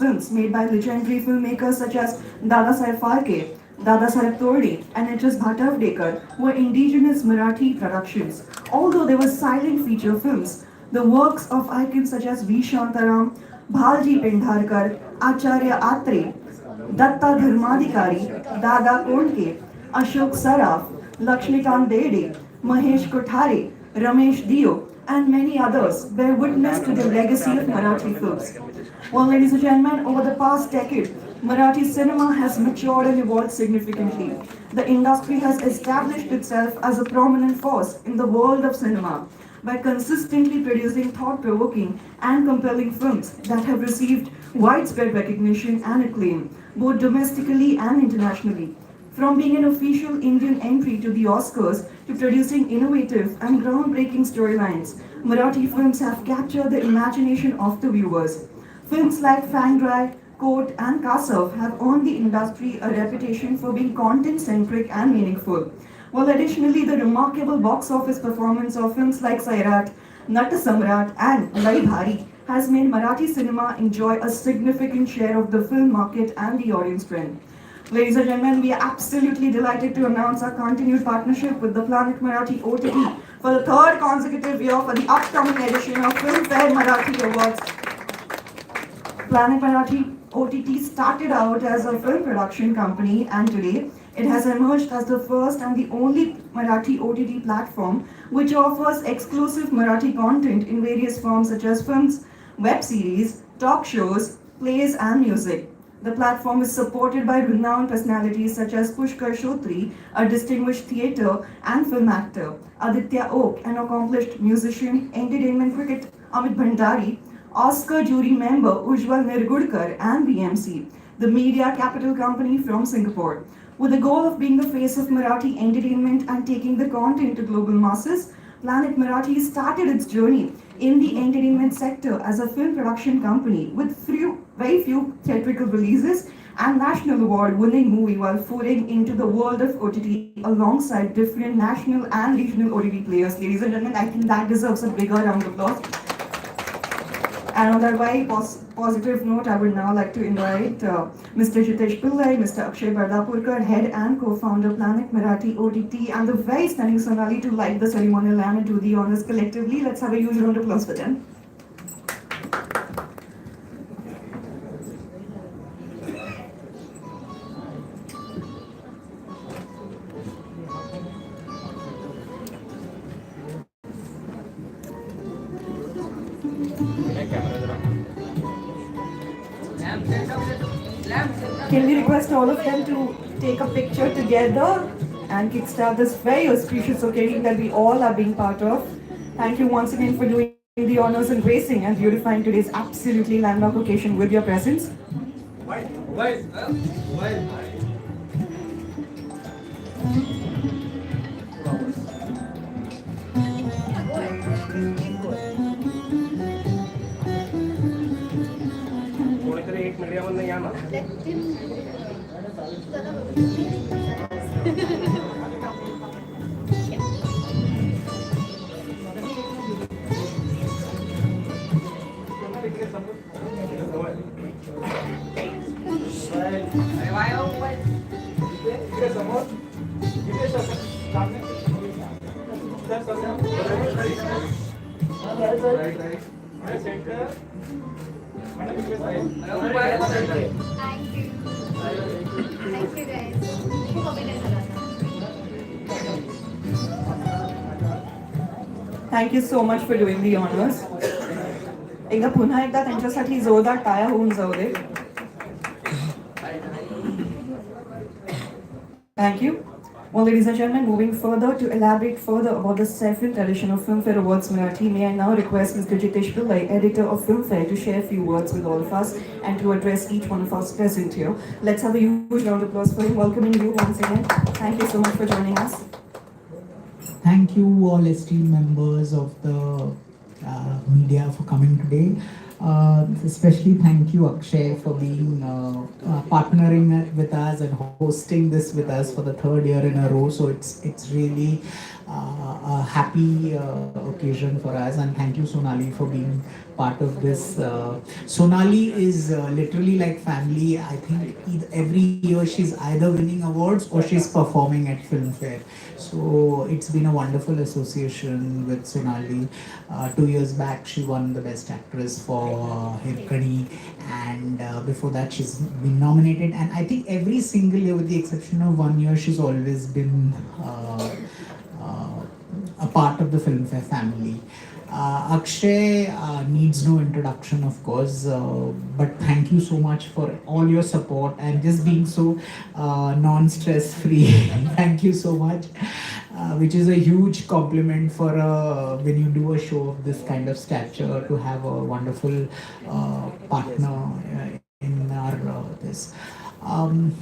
films made by legendary filmmakers such as Dadasaheb Phalke, Dadasaheb Torde, and H.S. Bhattavdekar were indigenous Marathi productions. Although they were silent feature films, the works of icons such as V. Shantaram, Bhalji Pendharkar, Acharya Atre, Datta Dharmadikari, Dada Kondke, Ashok Saraf, Lakshmikant Dede, Mahesh Kothare, Ramesh Dio, and many others bear witness to the legacy of Marathi films. Well, ladies and gentlemen, over the past decade, Marathi cinema has matured and evolved significantly. The industry has established itself as a prominent force in the world of cinema by consistently producing thought-provoking and compelling films that have received widespread recognition and acclaim, both domestically and internationally. From being an official Indian entry to the Oscars to producing innovative and groundbreaking storylines, Marathi films have captured the imagination of the viewers. Films like Fangrai, Court, and Kasav have earned the industry a reputation for being content-centric and meaningful. While additionally, the remarkable box office performance of films like Sairat, Nat Samrat, and Lai Bhari has made Marathi cinema enjoy a significant share of the film market and the audience trend. Ladies and gentlemen, we are absolutely delighted to announce our continued partnership with the Planet Marathi OTT for the third consecutive year for the upcoming edition of Filmfare Marathi Awards. Planet Marathi OTT started out as a film production company, and today it has emerged as the first and the only Marathi OTT platform which offers exclusive Marathi content in various forms such as films, web series, talk shows, plays, and music. The platform is supported by renowned personalities such as Pushkar Shotri, a distinguished theatre and film actor, Aditya Oak, an accomplished musician, entertainment cricket Amit Bhandari, Oscar jury member Ujjwal Nirgudkar, and BMC, the media capital company from Singapore. With the goal of being the face of Marathi entertainment and taking the content to global masses, Planet Marathi started its journey in the entertainment sector as a film production company with very few theatrical releases and national award-winning movie while foraying into the world of OTT alongside different national and regional OTT players. Ladies and gentlemen, I think that deserves a bigger round of applause. And on that very positive note, I would now like to invite Mr. Jitesh Pillai, Mr. Akshay Bardapurkar, head and co-founder Planet Marathi OTT, and the very stunning Sonalee to light the ceremonial lamp and do the honors collectively. Let's have a huge round of applause for them. Can we request all of them to take a picture together and kickstart this very auspicious occasion that we all are being part of? Thank you once again for doing the honors and gracing and beautifying today's absolutely landmark occasion with your presence. Thank you so much for doing the honors. एकदा पुन्हा एकदा त्यांच्यासाठी जोरदार टाळ्या होऊन जाऊ दे. Thank you. Well, ladies and gentlemen, moving further to elaborate further about the 7th edition of Filmfare Awards Marathi, may I now request Mr. Jitesh Pillai, editor of Filmfare, to share a few words with all of us and to address each one of us present here. Let's have a huge round of applause for him, welcoming you once again. Thank you so much for joining us. Thank you all esteemed members of the media for coming today. Especially thank you Akshay for being partnering with us and hosting this with us for the third year in a row. So it's really a happy occasion for us, and thank you, Sonali, for being part of this. Sonali is literally like family. I think every year she's either winning awards or she's performing at Filmfare. So it's been a wonderful association with Sonali. 2 years back, she won the Best Actress for Hirkani, and before that, she's been nominated. And I think every single year, with the exception of 1 year, she's always been uh, a part of the Filmfare family. Akshay needs no introduction, of course, but thank you so much for all your support and just being so non-stress free. Thank you so much, which is a huge compliment for when you do a show of this kind of stature, to have a wonderful partner in our this. Um,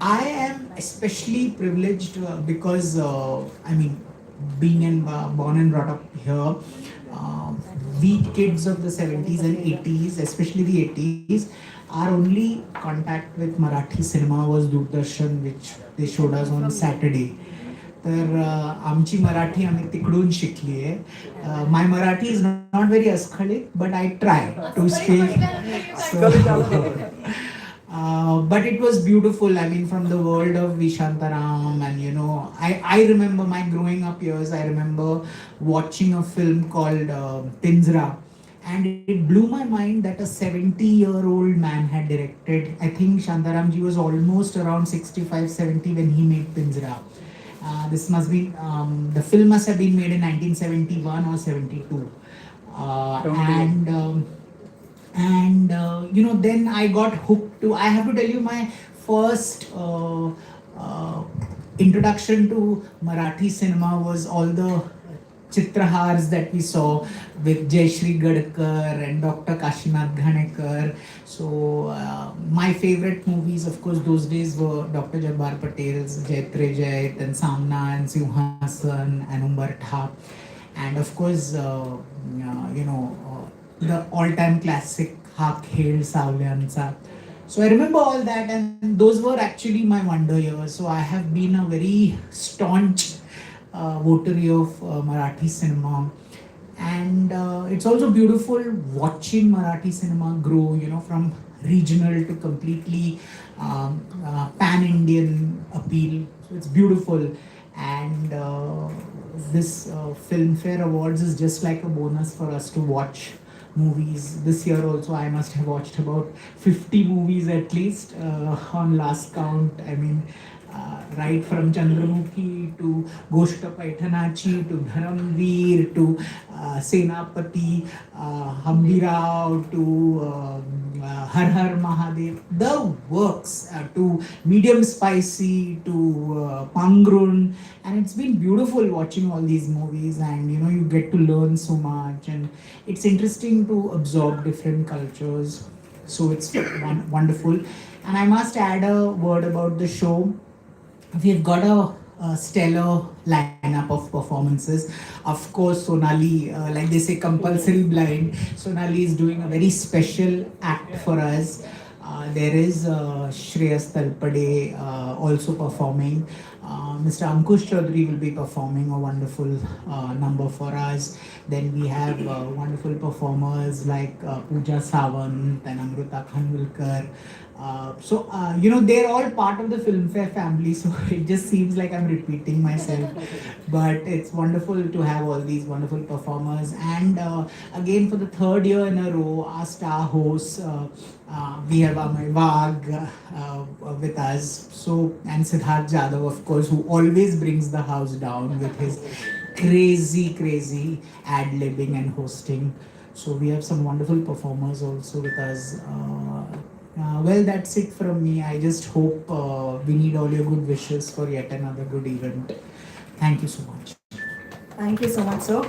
I am especially privileged because I mean, being born and brought up here, uh, we kids of the 70s and 80s, especially the 80s, our only contact with Marathi cinema was Doordarshan, which they showed us on Saturday. तर आमची मराठी आम्ही तिकडून शिकली आहे. My Marathi is not very अस्खलित, but I try to speak. But it was beautiful. I mean, from the world of Vishantaram, and I remember my growing up years. I remember watching a film called Pinjra, and it blew my mind that a 70-year-old man had directed. I think Shantaramji was almost around 65, 70 when he made Pinjra. This must be the film must have been made in 1971 or 72, and then I got hooked to. I have to tell you, my first introduction to Marathi cinema was all the Chitrahars that we saw with Jayashri Gadkar and Dr. Kashinath Ghanekar. So my favorite movies, of course, those days were Dr. Jabbar Patel's Jait Re Jait and Samna and Simhasan and Umbartha, and of course, the all-time classic Ha Khel Saavlyancha. So I remember all that, and those were actually my wonder years. So I have been a very staunch votary of Marathi cinema, and it's also beautiful watching Marathi cinema grow. From regional to completely pan-Indian appeal. So it's beautiful, and this Filmfare Awards is just like a bonus for us to watch movies. This year also, I must have watched about 50 movies at least on last count. I mean, right from Chandramukhi to Goshta Paithanachi to Dharamveer to Senapati, Hambirao to Har Har Mahadev, the works, to Medium Spicy to Pangrun, and it's been beautiful watching all these movies, and you get to learn so much, and it's interesting to absorb different cultures. So it's wonderful. And I must add a word about the show. We've got a stellar lineup of performances. Of course, Sonalee, like they say, compulsory blind. Sonalee is doing a very special act for us. There is Shreyas Talpade also performing. Mr. Ankush Chaudhary will be performing a wonderful number for us. Then we have wonderful performers like Pooja Sawant and Amruta Khanvilkar. They're all part of the Filmfare family, so it just seems like I'm repeating myself. But it's wonderful to have all these wonderful performers. And again, for the third year in a row, our star hosts, we have Amay Wagh with us. So, and Siddharth Jadhav, of course, who always brings the house down with his crazy ad-libbing and hosting. So we have some wonderful performers also with us. Well, that's it from me. I just hope we need all your good wishes for yet another good event. Thank you so much. Thank you so much, sir.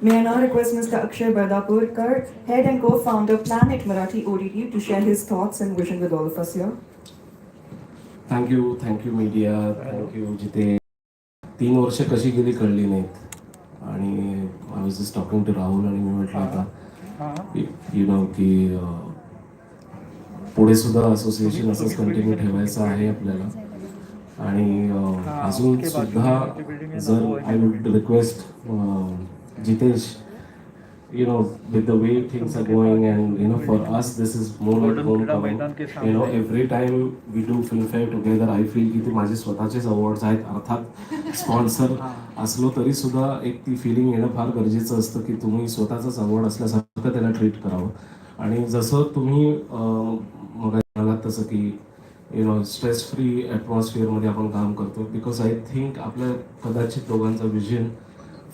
May I now request Mr. Akshay Bardapurkar, head and co-founder Planet Marathi OTT, to share his thoughts and vision with all of us here. Thank you media, thank you. जिथे 3 वर्ष कशी गेली कळली नाहीत, आणि I was just talking to Rahul, आणि मी म्हटलं आता की पुढे सुद्धा असोसिएशन असंच कंटिन्यू ठेवायचं आहे आपल्याला. आणि अजून सुद्धा जर I would request Jitesh, you know, with the way things are going, and you know, for us this is more like homecoming. You know, every time we do Filmfare together, I feel की ते माझे स्वतःचेच awards आहेत. अर्थात sponsor असलो तरी सुद्धा एक ती फिलिंग येणं फार गरजेचं असतं की तुम्ही स्वतःचाच अवॉर्ड असल्यासारखं त्याला ट्रीट करावं. आणि जसं तुम्ही मग म्हणालात तसं की यु नो स्ट्रेस फ्री ॲटमॉस्फिअरमध्ये आपण काम करतो, बिकॉज आय थिंक आपल्या कदाचित दोघांचं विजन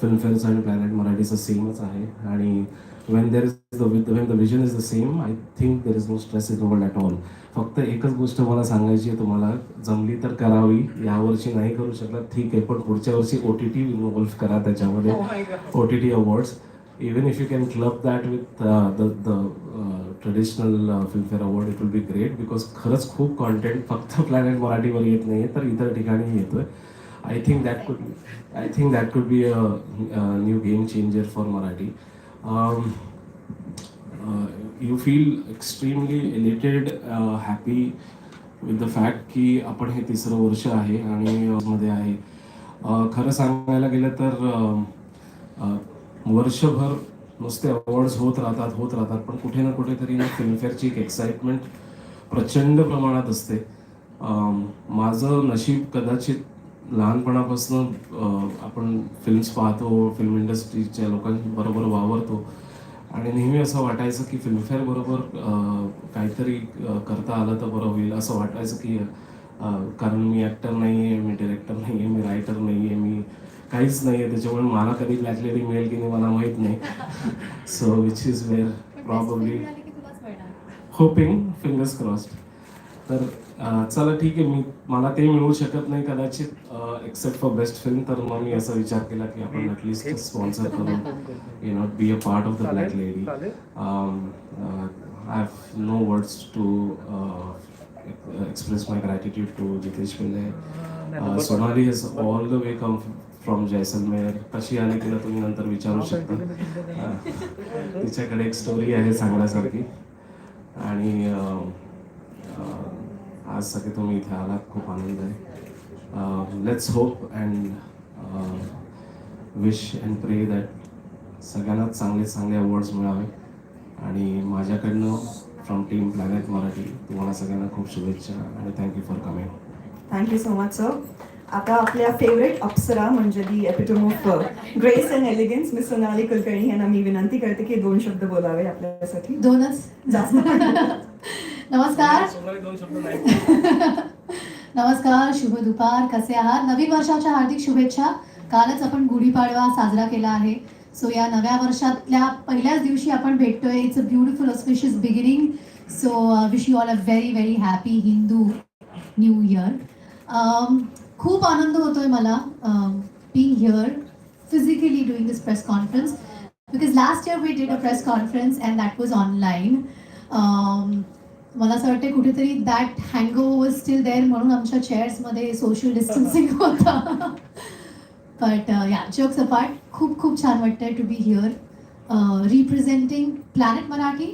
फिल्मफेअर्स आणि प्लॅनेट मराठीचं सेमच आहे. आणि when the vision is the same, I think there is no stress involved at all. फक्त एकच गोष्ट मला सांगायची आहे तुम्हाला, जमली तर करावी. यावर्षी नाही करू शकला ठीक आहे, पण पुढच्या वर्षी OTT इन्व्हॉल्व्ह करा त्याच्यामध्ये, OTT awards. Even if you can club that with the traditional Filmfare award, it will be great, because खरंच खूप content फक्त प्लॅनेट मराठीवर येत नाही तर इतर ठिकाणी येतोय. I think that could be a new game changer for Marathi. You feel extremely elated, happy with the fact की आपण हे तिसरं वर्ष आहे आणि मध्ये आहे. खरं सांगायला गेलं तर वर्षभर नुसते अवॉर्ड्स होत राहतात, पण कुठे ना कुठेतरी ना फिल्मफेअरची एक एक्साइटमेंट प्रचंड प्रमाणात असते. माझं नशीब कदाचित लहानपणापासून आपण फिल्म्स पाहतो, फिल्म इंडस्ट्रीच्या लोकांबरोबर वावरतो आणि नेहमी असं वाटायचं की फिल्मफेअर बरोबर काहीतरी करता आलं तर बरं होईल. असं वाटायचं की कारण मी ॲक्टर नाही आहे, मी डिरेक्टर नाही आहे, मी रायटर नाही आहे, मी काहीच नाही आहे, त्याच्यामुळे मला कधी ब्लॅक लेडी मिळेल की नाही मला माहीत नाही. So which is where probably hoping, fingers crossed. तर चला ठीक आहे, मला ते मिळू शकत नाही कदाचित एक्सेप्ट फॉर बेस्ट फिल्म, तर मग मी असा विचार केला की आपण ॲटलिस्ट स्पॉन्सर करून you not be a part of the black lady. I have no words to express my gratitude to Jitesh Pillai. Sonalee has all the way come from Jaisalmer. कशी आली तिला तुम्ही नंतर विचारू शकता. तिच्याकडे एक स्टोरी आहे सांगण्यासारखी. आणि आज सगळे तुम्ही इथे आलात, खूप आनंद आहे. Let's hope and wish and pray that सगळ्यांनाच चांगले अवॉर्ड्स मिळावे. आणि माझ्याकडनं फ्रॉम टीम प्लॅनेट मराठी तुम्हाला सगळ्यांना खूप शुभेच्छा आणि thank you for coming. Thank you so much sir. आता आपल्या फेवरेट अप्सरा म्हणजे the epitome of grace and elegance miss Sonali Kulkarni यांना मी विनंती करते की 2 शब्द बोलावे आपल्यासाठी. 2च जास्त. नमस्कार. नमस्कार, शुभ दुपार. कसे आहात? नवीन वर्षाच्या हार्दिक शुभेच्छा. कालच आपण गुढीपाडवा साजरा केला आहे. सो या नव्या वर्षातल्या पहिल्याच दिवशी आपण भेटतोय. It's a beautiful auspicious beginning. So wish you all a very very happy Hindu new year. खूप आनंद होतोय मला being here physically doing this press conference, because last year we did a press conference and that was online. मला असं वाटतं कुठेतरी that hangover was still there, म्हणून आमच्या चेअर्समध्ये सोशल डिस्टन्सिंग होतं. बट या जोक्स अपार्ट, खूप खूप छान वाटतंय to be here representing Planet Marathi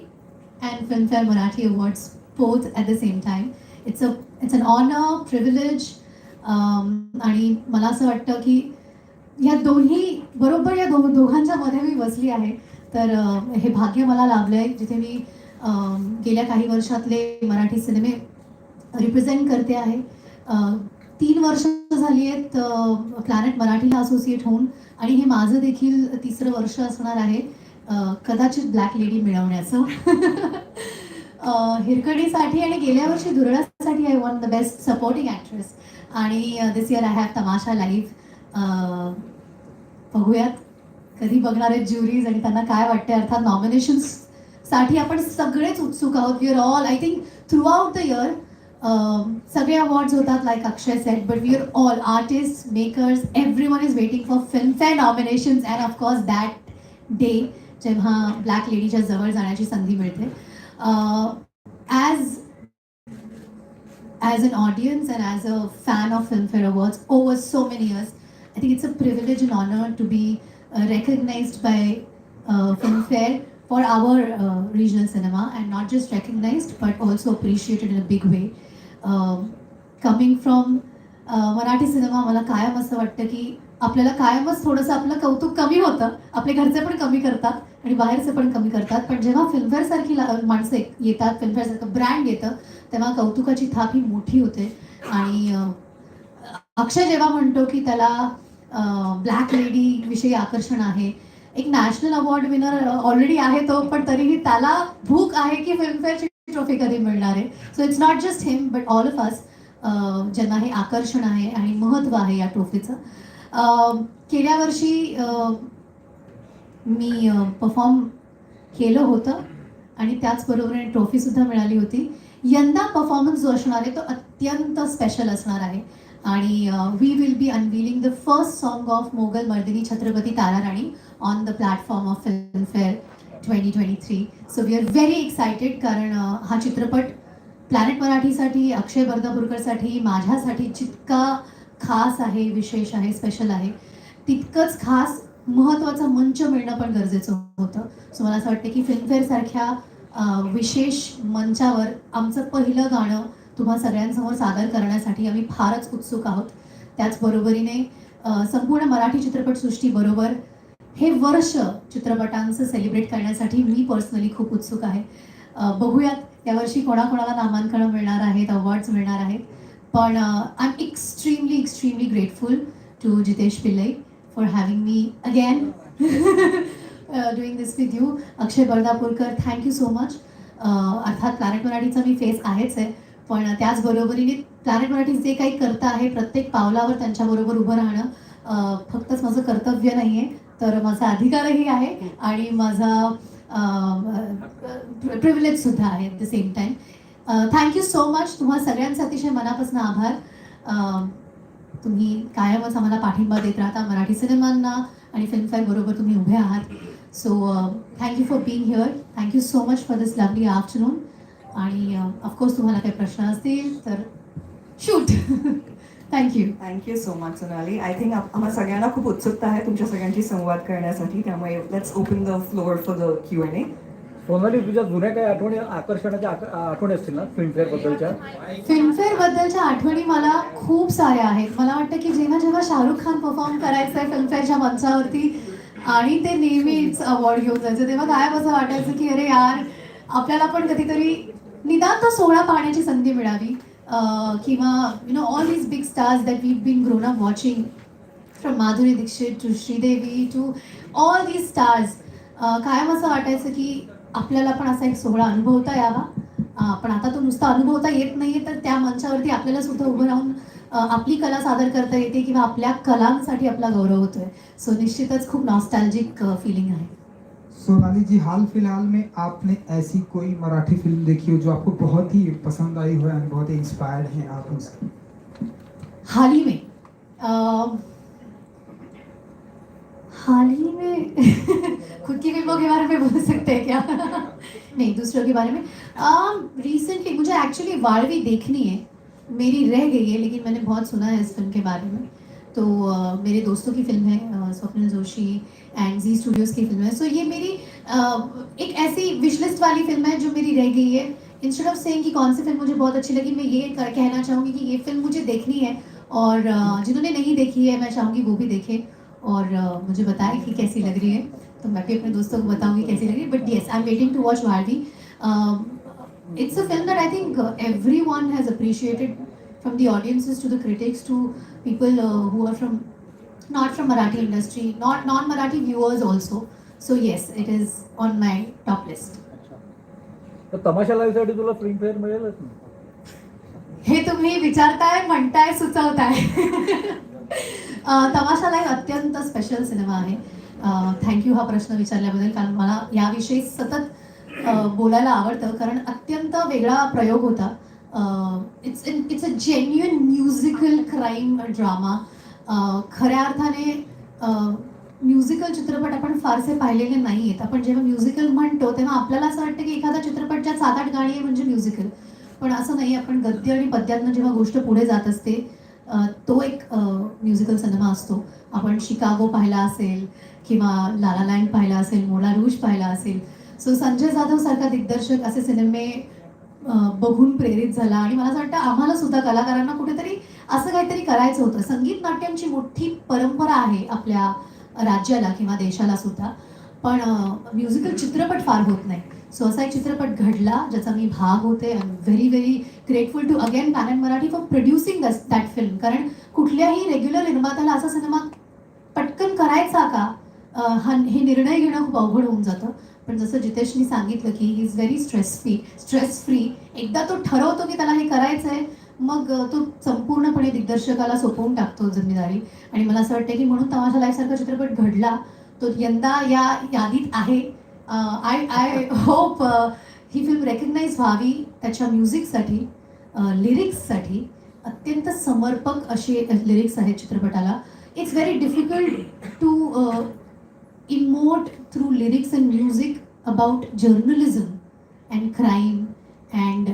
and Filmfare Marathi awards both at the same time. It's an honour, privilege. आणि मला असं वाटतं की या दोन्ही बरोबर या दोघांच्या मध्ये मी बसली आहे. तर हे भाग्य मला लाभलं आहे जिथे मी गेल्या काही वर्षातले मराठी सिनेमे रिप्रेझेंट करते आहे. 3 वर्ष झाली आहेत प्लॅनेट मराठीला असोसिएट होऊन, आणि हे माझं देखील 3रं वर्ष असणार आहे कदाचित ब्लॅक लेडी मिळवण्याचं. हिरकणीसाठी आणि गेल्या वर्षी धुरळासाठी I won the best supporting actress, आणि this year I have Tamasha live. बघूयात कधी बघणार आहेत ज्युरीज आणि त्यांना काय वाटते. अर्थात नॉमिनेशन्ससाठी आपण सगळेच उत्सुक आहोत. We are all, I think throughout the year सगळे अवॉर्ड्स होतात like Akshay set, but we are all artist, makers, everyone is waiting for Filmfare nominations and of course that day जेव्हा ब्लॅक लेडीच्या जवळ जाण्याची संधी मिळते. As an audience and as a fan of Filmfare Awards over so many years, I think it's a privilege and honor to be recognized by Filmfare for our regional cinema, and not just recognized but also appreciated in a big way. Coming from Marathi cinema मला कायम असं वाटतं की आपल्याला कायमच थोडंसं आपलं कौतुक कमी होतं. आपले घरचे पण कमी करतात आणि बाहेरचे पण कमी करतात. पण जेव्हा फिल्मफेअर सारखी माणसं येतात, फिल्मफेअर सारखं ब्रँड येतं, तेव्हा कौतुकाची थाप ही मोठी होते. आणि अक्षय जेव्हा म्हणतो की त्याला ब्लॅक लेडी विषयी आकर्षण आहे, एक नॅशनल अवॉर्ड विनर ऑलरेडी आहे तो, पण तरीही त्याला भूक आहे की फिल्मफेअरची ट्रॉफी कधी मिळणार आहे. So it's not just him but all of अस ज्यांना हे आकर्षण आहे आणि महत्त्व आहे या ट्रॉफीचं. गेल्या वर्षी मी परफॉर्म केलं होतं आणि त्याचबरोबर ट्रॉफीसुद्धा मिळाली होती. यंदा परफॉर्मन्स जो असणार आहे तो अत्यंत स्पेशल असणार आहे आणि we will be unveiling the first song of Mogal Mardini Chhatrapati Tara Rani on the platform of Filmfare 2023. So we are very excited, कारण हा चित्रपट प्लॅनेट मराठीसाठी, अक्षय बर्दापूरकरसाठी, माझ्यासाठी जितका खास आहे, विशेष आहे, स्पेशल आहे, तितकंच खास महत्त्वाचा मंच मिळणं पण गरजेचं होतं. सो मला असं वाटतं की फिल्मफेअरसारख्या विशेष मंचावर आमचं पहिलं गाणं तुम्हा सगळ्यांसमोर सादर करण्यासाठी आम्ही फारच उत्सुक आहोत. त्याचबरोबरीने संपूर्ण मराठी चित्रपटसृष्टीबरोबर हे वर्ष चित्रपटांचं सेलिब्रेट करण्यासाठी मी पर्सनली खूप उत्सुक आहे. बघूयात यावर्षी कोणाकोणाला नामांकनं मिळणार आहेत, अवॉर्ड्स मिळणार आहेत. पण I am extremely grateful to Jitesh Pillai for having me again doing this with you. Akshay Bardapurkar, thank you so much. अर्थात प्लॅनेट मराठीचा मी फेस आहेच आहे, पण त्याचबरोबरीने प्लॅनेट मराठी जे काही करतं आहे प्रत्येक पावलावर त्यांच्याबरोबर उभं राहणं फक्तच माझं कर्तव्य नाही आहे, तर माझा अधिकारही आहे आणि माझा प्रिव्हिलेजसुद्धा आहे at the same time. Thank you so much. तुम्हा सगळ्यांचा अतिशय मनापासून आभार. तुम्ही कायमच आम्हाला पाठिंबा देत राहता मराठी सिनेमांना आणि फिल्मफेअर बरोबर तुम्ही उभे आहात. So thank you for being here. Thank you so much for this lovely afternoon. आणि ऑफकोर्स तुम्हाला काही प्रश्न असतील तर shoot. Thank you. Thank you so much Sonali. I think आम्हाला सगळ्यांना खूप उत्सुकता आहे तुमच्या सगळ्यांशी संवाद करण्यासाठी, त्यामुळे let's open the flour for the Q&A. Sonali, तुझ्या जुन्या काही आठवणी, आकर्षणाच्या आठवणी असतील ना फिल्मफेअर बद्दलच्या? फिल्मफेअर बद्दलच्या आठवणी मला खूप साऱ्या आहेत. मला वाटतं की जेव्हा जेव्हा शाहरुख खान परफॉर्म करायचं आहे फिल्मफेअरच्या मंचावरती आणि ते नेहमीच अवॉर्ड घेऊन जायचं, तेव्हा कायम असं वाटायचं की अरे यार, आपल्याला पण कधीतरी निदान तो सोहळा पाहण्याची संधी मिळावी. किंवा all these big stars that we been grown up watching, from Madhuri Dixit to Sridevi to all these stars, कायम असं वाटायचं की आपल्याला पण असा एक सोहळा अनुभवता यावा. पण आता तो नुसता अनुभवता येत नाहीये, तर त्या मंचावरती आपल्याला सुद्धा उभं राहून आपली कला सादर करता येते किंवा आपल्या कलांसाठी आपला गौरव होतोय. सो निश्चितच खूप नॉस्टॅल्जिक फीलिंग आहे. सोनाली जी, हाल फिलहाल में आपने ऐसी कोई मराठी फिल्म देखी हो जो आपको बहुत ही पसंद आई हो और बहुत ही इंस्पायर्ड हैं आप उनसे? हाल ही में खुद की फिल्मों के बारे में बोल सकते हैं क्या? नहीं, दूसरों के बारे में. रिसेंटली मुझे एक्चुअली वाळवी देखनी है, मेरी रह गई है, लेकिन मैंने बहुत सुना है इस फिल्म के बारे में. तो मेरे दोस्तों की फिल्म है, स्वप्निल जोशी एंड जी स्टूडियोज़ की फिल्म है. सो ये मेरी एक ऐसी विशलिस्ट वाली फिल्म है जो मेरी रह गई है. इंस्टेड ऑफ सेइंग कि कौन सी फिल्म मुझे बहुत अच्छी लगी, मैं ये कहना चाहूँगी कि ये फिल्म मुझे देखनी है और जिन्होंने नहीं देखी है मैं चाहूँगी वो भी देखें और मुझे बताएं कि कैसी लग रही है. तो मैं भी अपने दोस्तों को बताऊँगी कैसी लग रही है. But yes, I am waiting to watch Vaalvi. It's a film that I think everyone has appreciated, from the audiences to the critics to people who are not from Marathi industry, non-Marathi viewers also. So yes, it is on my top list. तर तमाशा लाईव्हसाठी तुला Filmfare मिळेलच ना? हे तुम्ही विचारताय, म्हणताय, सुचवताय. तमाशा live अत्यंत special cinema आहे. Thank you हा प्रश्न विचारल्याबद्दल, कारण मला याविषयी सतत बोलायला आवडतं, कारण अत्यंत वेगळा प्रयोग होता. It's a genuine musical crime drama. खऱ्या अर्थाने म्युझिकल चित्रपट आपण फारसे पाहिलेले नाही आहेत. आपण जेव्हा म्युझिकल म्हणतो तेव्हा आपल्याला असं वाटतं की एखादा चित्रपट ज्यात 7-8 गाणी आहे म्हणजे म्युझिकल, पण असं नाही. आपण गद्य आणि पद्यातनं जेव्हा गोष्ट पुढे जात असते तो एक म्युझिकल सिनेमा असतो. आपण शिकागो पाहिला असेल किंवा लाला लँड पाहिला असेल, मोला रूज पाहिला असेल. सो संजय जाधव सारखा दिग्दर्शक असे सिनेमे बघून प्रेरित झाला आणि मला असं वाटतं आम्हाला सुद्धा कलाकारांना कुठेतरी असं काहीतरी करायचं होतं. संगीत नाट्यांची मोठी परंपरा आहे आपल्या राज्याला किंवा देशाला सुद्धा, पण म्युझिकल चित्रपट फार होत नाही. सो असा एक चित्रपट घडला ज्याचा मी भाग होते. I am very very grateful to again pan and Marathi for producing that film. कारण कुठल्याही रेग्युलर निर्मात्याला असा सिनेमा पटकन करायचा का, हे निर्णय घेणं खूप अवघड होऊन जातं. पण जसं जितेशनी सांगितलं की he is very stress free. एकदा तो ठरवतो की त्याला हे करायचं आहे, मग तो संपूर्णपणे दिग्दर्शकाला सोपवून टाकतो जिम्मेदारी. आणि मला असं वाटतं की म्हणून तमाशा लाईफसारखा चित्रपट घडला, तो यंदा या यादीत आहे. I hope he film recognise व्हावी त्याच्या म्युझिकसाठी, लिरिक्ससाठी. अत्यंत समर्पक असे लिरिक्स आहेत चित्रपटाला. It's very difficult to emote through lyrics and music about journalism and crime and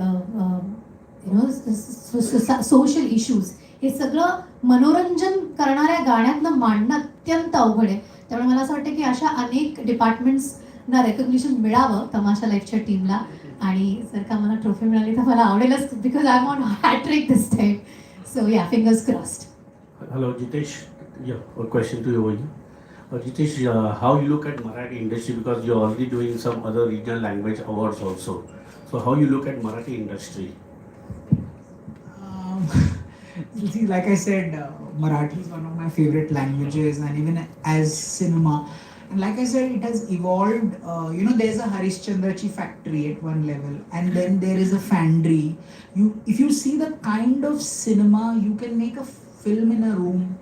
social issues. हे सगळं मनोरंजन करणाऱ्या गाण्यातनं मांडणं अत्यंत अवघड आहे. त्यामुळे मला असं वाटतं की अशा अनेक डिपार्टमेंट्सना रेकग्निशन मिळावं तमाशा लाईफच्या टीमला. आणि जर का मला ट्रॉफी मिळाली तर मला आवडेलच, because I am on hattrick this time. So yeah, fingers crossed. Hello, Jitesh. Yeah, one question to you. Jitesh, how you look at Marathi industry, because you're already doing some other regional language awards also. So how you look at Marathi industry? You see, like I said, Marathi is one of my favorite languages, and even as cinema. And like I said, it has evolved. There's a Harishchandrachi factory at one level, and then there is a Fandry. If you see the kind of cinema, you can make a film in a room,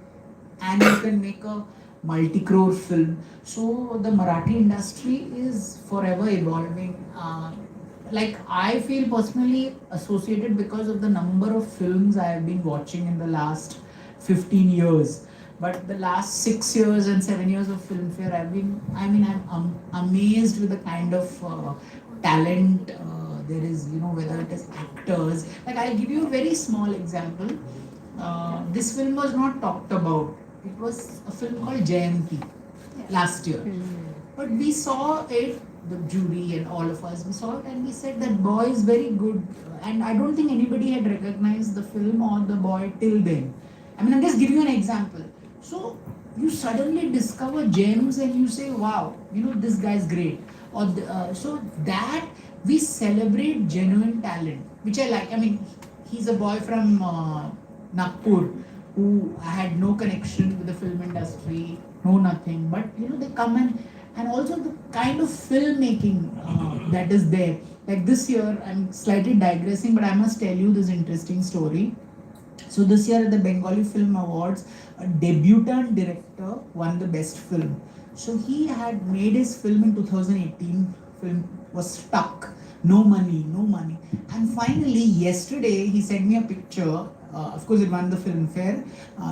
and you can make a multi-crore film. So the Marathi industry is forever evolving. I feel personally associated because of the number of films I have been watching in the last 15 years. But the last 6 years and 7 years of Filmfare, I'm amazed with the kind of talent there is, whether it is actors. Like, I'll give you a very small example. This film was not talked about. It was a film called Jayanti last year. But we saw it, the jury and all of us, we saw it and we said that boy is very good. And I don't think anybody had recognized the film or the boy till then. I'm just giving you an example. So you suddenly discover gems and you say, wow, this guy's great. So that we celebrate genuine talent, which I like. He's a boy from Nagpur who had no connection with the film industry, no nothing. But they come and also the kind of filmmaking that is there. Like this year, I'm slightly digressing, but I must tell you this interesting story. So this year at the Bengali Film Awards, a debutant director won the best film. So he had made his film in 2018. Film was stuck, no money. And finally, yesterday he sent me a picture. Of course, it won the Filmfare.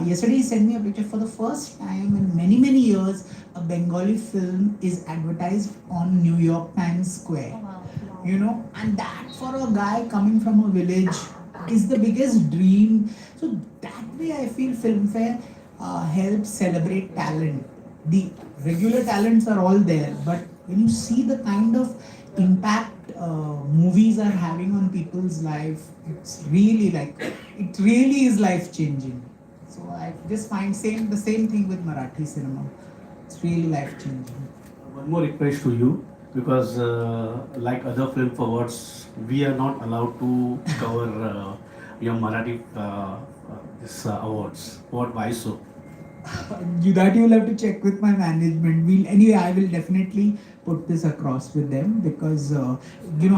Yesterday he sent me a picture. For the first time in many, many years, a Bengali film is advertised on New York Times Square. Oh, wow. And that for a guy coming from a village is the biggest dream. So that way I feel Filmfare helps celebrate talent. The regular talents are all there, but when you see the kind of impact movies are having on people's life, it really is life changing. So I just find the same thing with Marathi cinema. It's really life changing. One more request to you, because like other film awards, we are not allowed to cover your Marathi this awards. Why so? That you will have to check with my management. Anyway, I will definitely put this across with them, because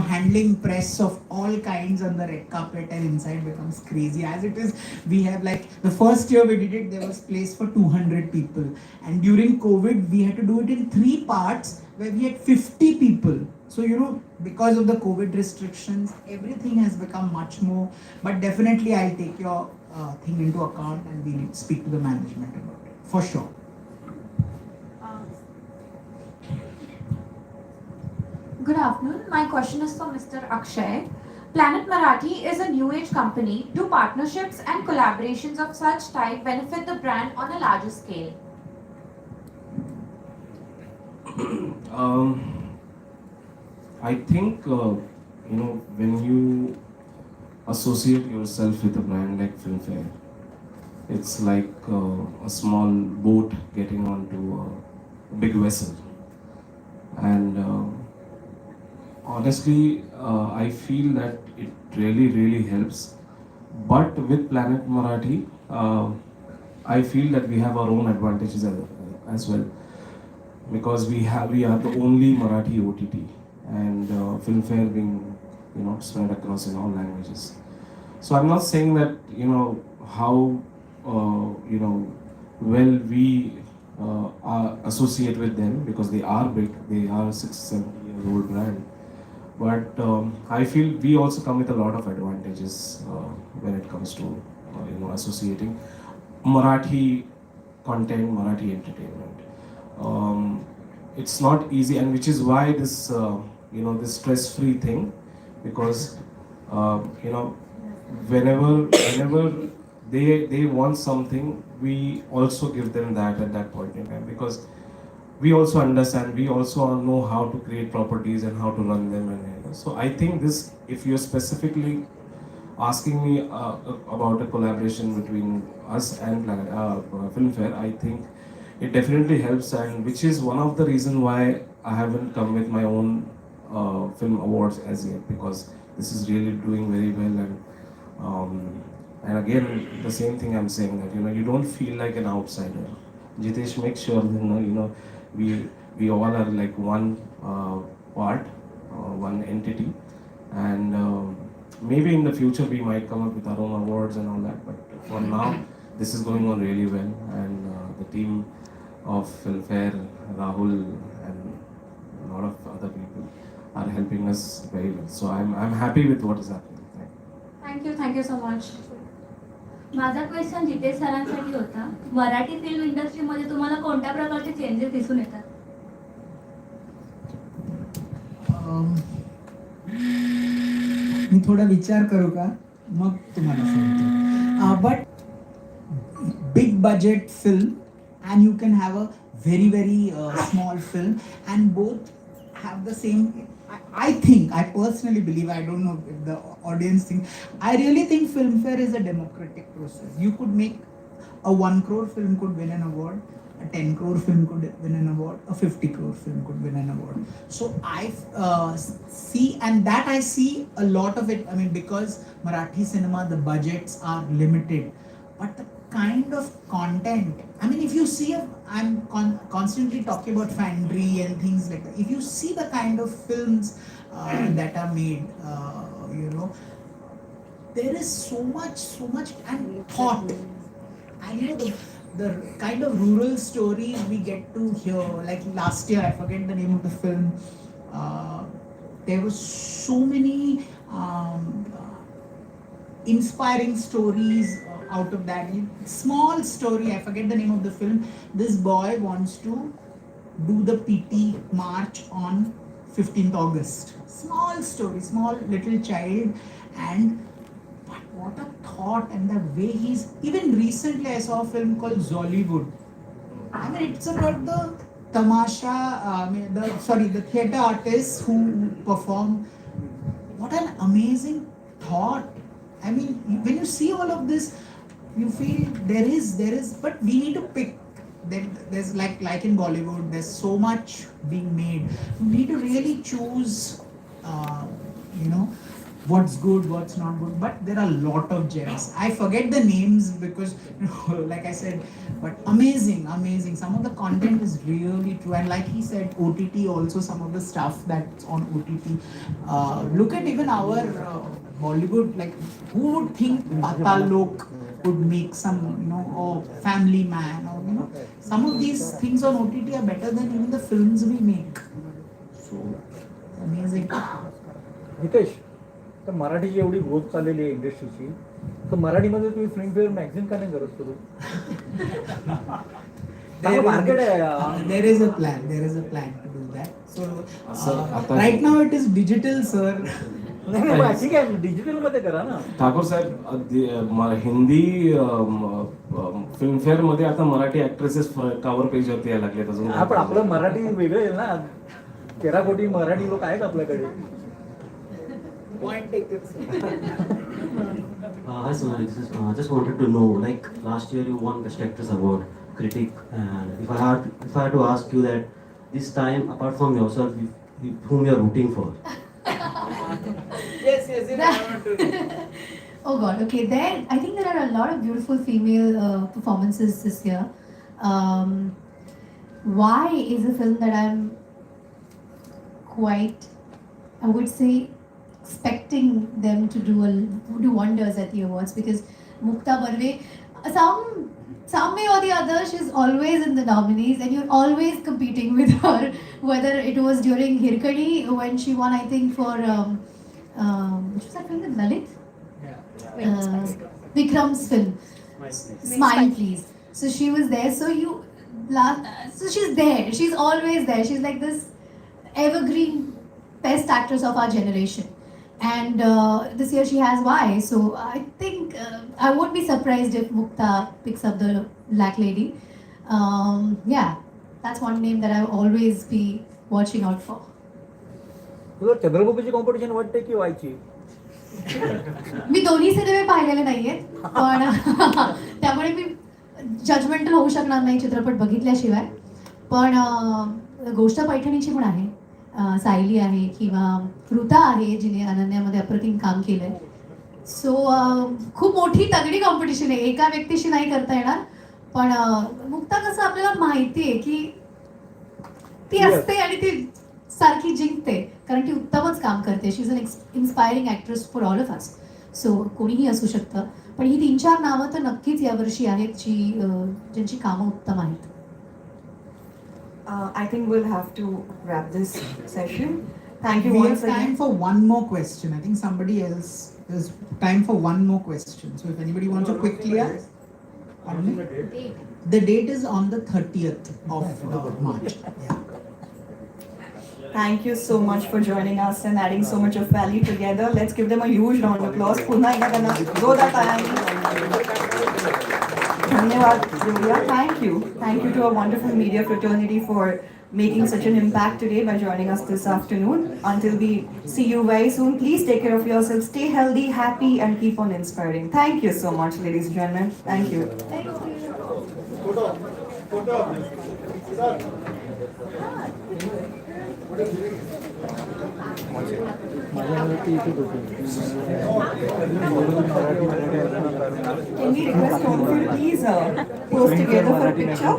handling press of all kinds on the red carpet and inside becomes crazy. As it is, we have, like, the first year we did it, there was place for 200 people, and during COVID we had to do it in 3 parts where we had 50 people. So because of the COVID restrictions, everything has become much more. But definitely I'll take your thing into account and we'll speak to the management about it for sure. Good afternoon. My question is for Mr. Akshay. Planet Marathi is a new age company. Do partnerships and collaborations of such type benefit the brand on a larger scale? I think when you associate yourself with a brand like Filmfare, it's like a small boat getting onto a big vessel. And honestly, I feel that it really, really helps. But with Planet Marathi, I feel that we have our own advantages as well, because we are the only Marathi OTT, and Filmfare being spread across in all languages. So I'm not saying that how well we are associate with them, because they are big, they are 6-7 year old brand. But I feel we also come with a lot of advantages when it comes to associating Marathi content, Marathi entertainment. It's not easy, and which is why this stress-free thing, because whenever they want something, we also give them that at that point in time, because we also understand, we also know how to create properties and how to run them. And so I think this, if you're specifically asking me about a collaboration between us and Filmfare, I think it definitely helps, and which is one of the reason why I haven't come with my own film awards as yet, because this is really doing very well. And again, the same thing I'm saying, that you don't feel like an outsider. Jitesh makes sure that we all are like one part, one entity, and maybe in the future we might come up with our own awards and all that. But for now, this is going on really well, and the team of Filmfare, Rahul, and a lot of other people are helping us very well. So I'm happy with what is happening. Thank you so much. माझा question Jitesh सरांसाठी होता. Marathi film इंडस्ट्रीमध्ये तुम्हाला कोणत्या प्रकारचे changes दिसून येतात? मी थोडा विचार करू का, मग तुम्हाला सांगतो. But big budget film, and you can have a very small film, and both have the same. I personally believe, I don't know if the audience think, I really think Filmfare is a democratic process. You could make a 1 crore film could win an award, a 10 crore film could win an award, a 50 crore film could win an award. So I see, and that I see a lot of it. I mean, because Marathi cinema, the budgets are limited, but the kind of content, I mean, if you see, I'm constantly talking about Fandry and things like that. If you see the kind of films that are made, there is so much and thought. And the kind of rural stories we get to hear, like last year, I forget the name of the film, there were so many inspiring stories out of that. Small story, I forget the name of the film. This boy wants to do the PT march on 15th August. Small story, small little child, and but what a thought, and the way he's, even recently I saw a film called Zollywood. I mean, it's about the tamasha, the theatre artists who perform. What an amazing thought. I mean, when you see all of this, you feel there is, but we need to pick. There's like in Bollywood, there's so much being made. We need to really choose, what's good, what's not good. But there are a lot of gems. I forget the names because, like I said, but amazing. Some of the content is really true, and like he said, OTT also, some of the stuff that's on OTT. Look at even our Bollywood. Like, who would think Patal Lok would make some, Family Man, or some of these things on OTT are better than even the films we make. So amazing. Hitesh, तर मराठीची एवढी growth चाललेली आहे इंडस्ट्रीची, तर मराठीमध्ये तुम्ही Filmfare magazine का नाही करत करू? मार्केट आहे. There is a plan to do that. So right now it is digital, sir. नाही, ठीक आहे, डिजिटल मध्ये करा ना. ठाकूर साहेब, हिंदी फिल्मफेअर मध्ये आता मराठी ऍक्ट्रेसेस कव्हर पेज वरती यायला लागलेत अजून. आपण आपलं मराठी वेगळं आहे ना, 13 कोटी मराठी लोक आहेत आपल्याकडे. Point taken. Hi Sonalee, this is, just wanted to know, like last year you won Best Actress Award, critic, and if I had to ask you that this time, apart from yourself, whom you are rooting for? Yes, I want to know. Oh God, okay. I think there are a lot of beautiful female performances this year. Why is a film that I'm quite, I would say, expecting them to do wonders at the awards, because Mukta Barve, some way or the other, she's always in the nominees, and you're always competing with her. Whether it was during Hirkani when she won, I think for which was that film with Lalit? uh, Vikram's film, Smile Please. So she was there. So she's there. She's always there. She's like this evergreen best actress of our generation. And this year she has Y. So I think I won't be surprised if Mukta picks up the Black Lady. Yeah, that's one name that I'll always be watching out for. तुला चंद्रबाबूची competition वाटते की व्हायची? मी दोन्ही सिनेमे पाहिलेले नाहीयेत, पण त्यामुळे मी जजमेंटल होऊ शकणार नाही चित्रपट बघितल्याशिवाय. पण गोष्ट पैठणीची पण आहे, सायली आहे किंवा ऋता आहे जिने अनन्यामध्ये अप्रतिम काम केलंय. सो खूप मोठी तगडी कॉम्पिटिशन आहे, एका व्यक्तीशी नाही करता येणार. पण मुक्ता कसं आपल्याला माहिती आहे की ती असते आणि ती सारखी जिंकते, कारण ती उत्तमच काम करते. She is an inspiring actress for all of us. So कोणीही असू शकतं, पण ही 3-4 नावं तर नक्कीच यावर्षी आहेत ज्यांची कामं उत्तम आहेत. I think we'll have to wrap this session. Thank you We once have time again. for one more question. I think somebody else. There's time for one more question. So if anybody wants to quickly ask. Pardon me? The date is on the 30th of March. Yeah. Thank you so much for joining us and adding so much of value together. Let's give them a huge round of applause. पुन्हा एकदा त्यांना जोरदार टाळ्यांनी धन्यवाद देऊया. Thank you. Thank you to our wonderful media fraternity for making such an impact today by joining us this afternoon. Until we see you very soon, please take care of yourselves, stay healthy, happy, and keep on inspiring. Thank you so much, ladies and gentlemen. Thank you. Can we request all of you to please pose together for a picture?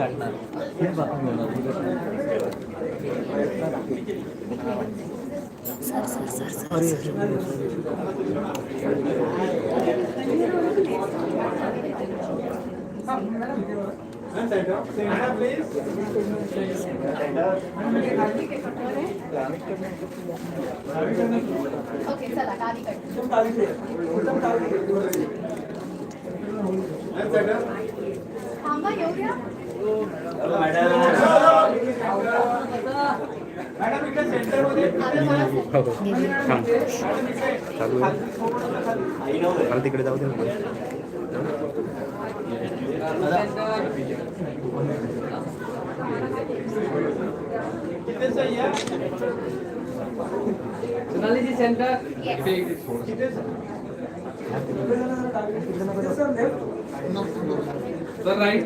Okay, चला गाडी cut. थांबा, येऊया. तिकडे जाऊ दे. Sonalee ji, center. Sir, right.